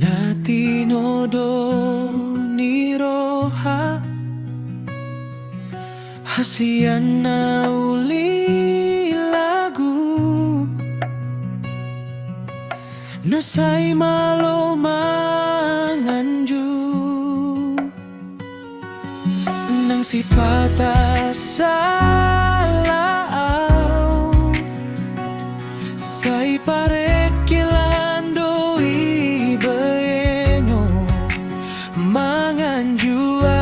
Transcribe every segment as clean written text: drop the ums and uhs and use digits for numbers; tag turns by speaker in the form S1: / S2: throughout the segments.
S1: Natinodo niroha hasian na uli lagu nasay malo manganju nang sipata sa lao say pare kilando ibaenyo manganjua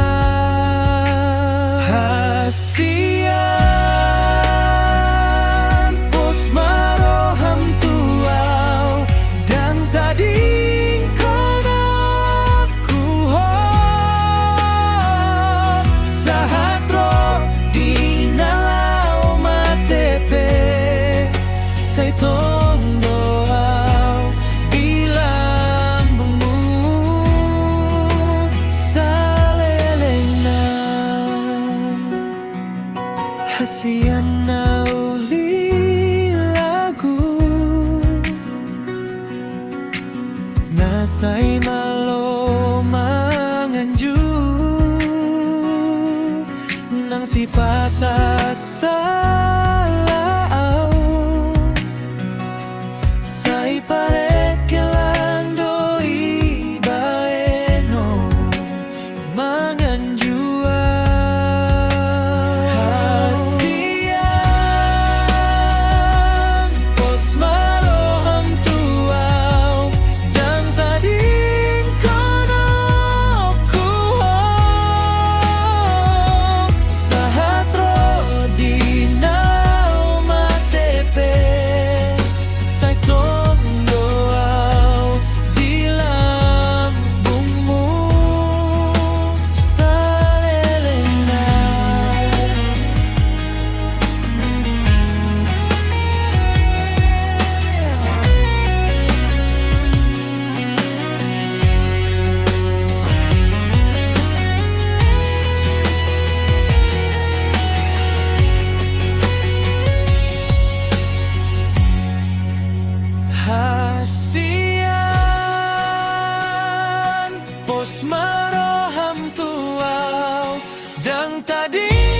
S1: hasian pos maroham tuaw dan tading konaku ho sahatro di nalau matepe say tondo aw bilang bungu sa leleng na hasian na uli lagu nasay malo manganju nang sipata sa lao say pare kilando ibaeno manganjua hasian pos maroham tuaw dan tading konoku ho sahatro di nau matepe say tondo aw di lambungmu sa leleng na hasian pos maroham tuaw dang tadi